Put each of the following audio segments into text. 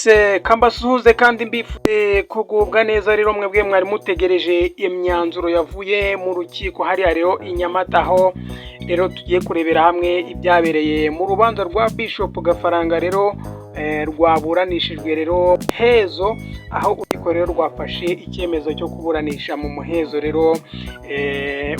mwese kambasuhuze kandi mbifuze kugubwa neza rero mwebwe mwari mutegereje imyanzuro yavuye mu rukiko hariya rero i Nyamata aho rero tugiye kurebera hamwe ibyabereye mu rubanza rwa Bishop Gafaranga rero rwaburanishijwe rero hezo aho uriko rero rwafashe icyemezo cyo kuburanisha mu muhezo rero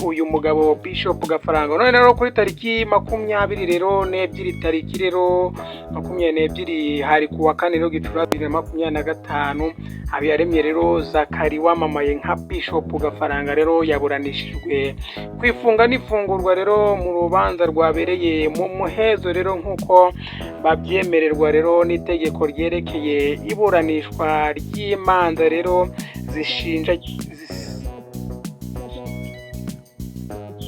uyu mugabo Bishop Gafaranga none rero kuri tariki 20 rero n'ebyiri tariki rero 22 hari kuwa kane rero Gicurasi 2025 Habiyaremye rero Zakari wamamaye nka Bishop Gafaranga rero yaburanishijwe kwifunga n'ifungurwa rero mu rubanza rwabereye mu muhezo rero nkuko babyemererwa rero n'itegeko ryerekeye iburanishwa ry'imanza rero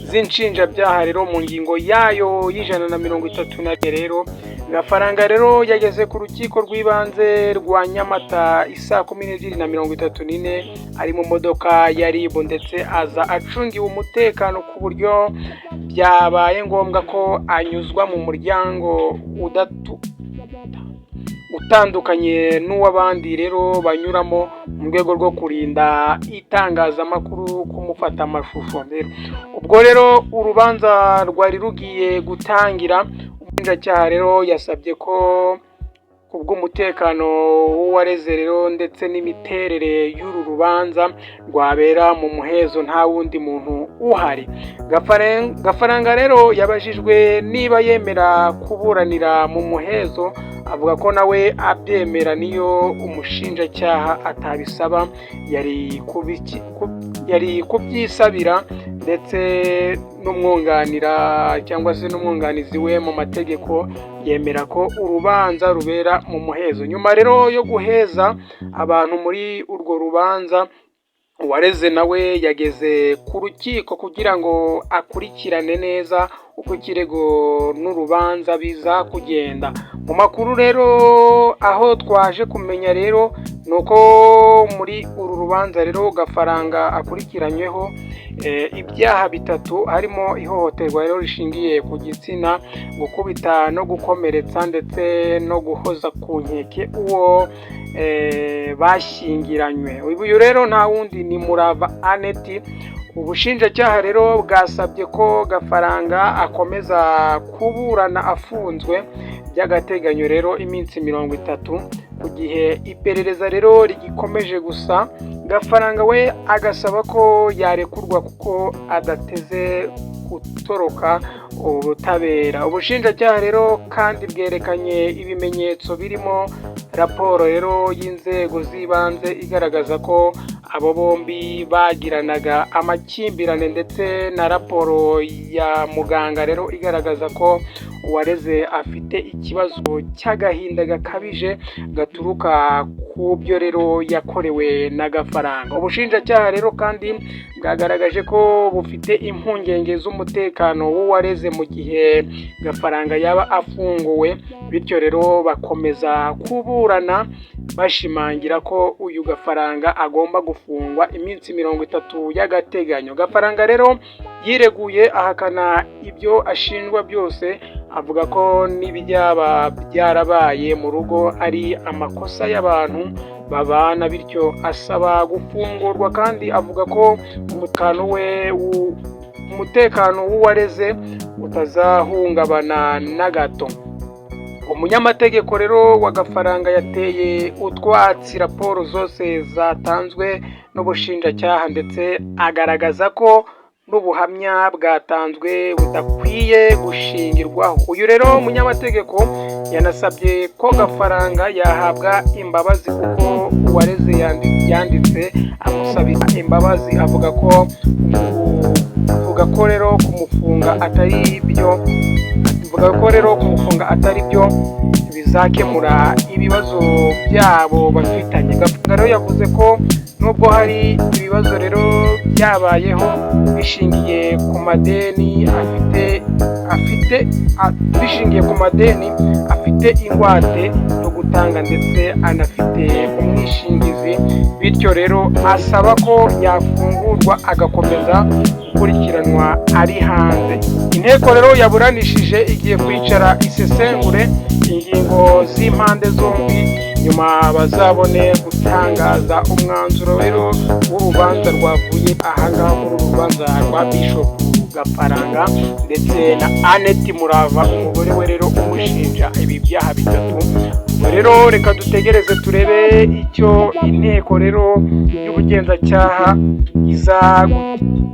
z'inshinjabyaha rero mu ngingo yayo y'134 rero Gafaranga rero yageze ku rukiko rw'ibanze rwa Nyamata isa 12:34 ari mu modoka ya RIB ndetse aza acungiwe umutekano ku buryo byabaye ngombwa ko anyuzwa mu muryango utandukanye n'uw'abandi rero banyuramo mu rwego rwo kurinda itangazamakuru kumufata amashusho rero ubwo rero urubanza rwari rugiye gutangira umushinjacyaha rero yasabye ko kubw'umutekano w'uwareze rero ndetse n'imiterere y'uru rubanza rwabera mu muhezo nta wundi muntu uhari. Gafaranga rero yabajijwe niba yemera kuburanira mu muhezo avuga ko nawe abyemera niyo umushinjacyaha atabisaba yari kubyisabira ndetse n'umwunganira cyangwa se n'umwunganizi we mu mategeko yemera ko urubanza rubera mu muhezo. Nyuma rero yo guheza abantu muri urwo rubanza uwareze nawe yageze ku rukiko kugira ngo akurikirane neza uko ikirego n'urubanza biza kugenda. Mu makuru rero aho twaje kumenya rero nuko muri uru rubanza rero Gafaranga akurikiranyweho ibyaha bitatu harimo ihohoterwa rero rishingiye ku gitsina, gukubita no gukomeretsa ndetse no guhoza ku nkeke uwo bashyingiranywe. Uyu rero nta wundi ni Murava Annette. Ubushinjacyaha rero bwasabye ko Gafaranga akomeza kuburana afunzwe by'agateganyo rero iminsi 30 ku gihe iperereza rero rigikomeje. Gusa Gafaranga we agasaba ko yarekurwa kuko adateze gutoroka ubutabera. Ubushinjacyaha rero kandi bwerekanye ibimenyetso birimo raporo rero y'inzego z'ibanze igaragaza ko abo bombi bagiranaga amakimbirane ndetse na raporo ya muganga rero igaragaza ko uwareze afite ikibazo cy'agahinda gakabije gaturuka ku byo rero yakorewe na Gafaranga. Ubushinjacyaha rero kandi bwagaragaje ko bufite impungenge z'umutekano w'uwareze mu gihe Gafaranga yaba afunguwe, bityo rero bakomeza kuburana bashimangira ko uyu Gafaranga agomba gufungwa iminsi 30 y'agateganyo. Gafaranga rero yireguye ahakana ibyo ashinjwa byose, avuga ko n'ibyaba byarabaye mu rugo ari amakosa y'abantu babana, bityo asaba gufungurwa kandi avuga ko umutekano w'uwareze utazahungabana na gato. Umunyamategeko rero wa Gafaranga yateye utwatsi raporo zose zatanzwe n'ubushinjacyaha ndetse agaragaza ko n'ubuhamya bwatanzwe budakwiye gushingirwaho. Uyu rero umunyamategeko yanasabye ko Gafaranga yahabwa imbabazi kuko uwareze yanditse amusabira imbabazi, avuga ko rero kumufunga atari byo bizakemura ibibazo byabo bafitanye. Gafaranga rero yavuze ko nubwo hari ibibazo rero byabayeho bishingiye ku madeni afite ingwate yo gutanga ndetse anafite umwishingizi, bityo rero asaba ko yafungurwa agakomeza gukurikiranwa ari hanze. Inteko rero yaburanishije igiye kwicara isesengure ingingo z'impande zombi nyuma bazabone gutangaza umwanzuro rero w'urubanza rwavuye ahangaha muri uru rubanza rwa Bishop Gafaranga ndetse na Annette Murava umugore we rero umushinja ibi byaha bitatu. Rero reka dutegereze turebe icyo inteko rero y'ubugenzacyaha iza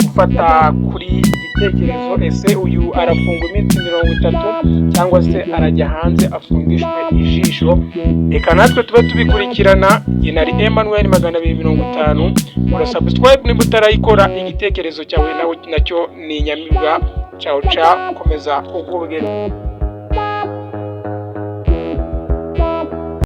gufata kuri igitekerezo, ese uyu arafungwa iminsi 30 cyangwa se arajya hanze afungishwe ijisho. Reka natwe tube tubikurikirana. Nari Emmanuel 250. Urasubscribe niba utarayikora. Igitekerezo cyawe nawe nacyo ni inyamibwa. Ciao ciao, komeza ugubwe.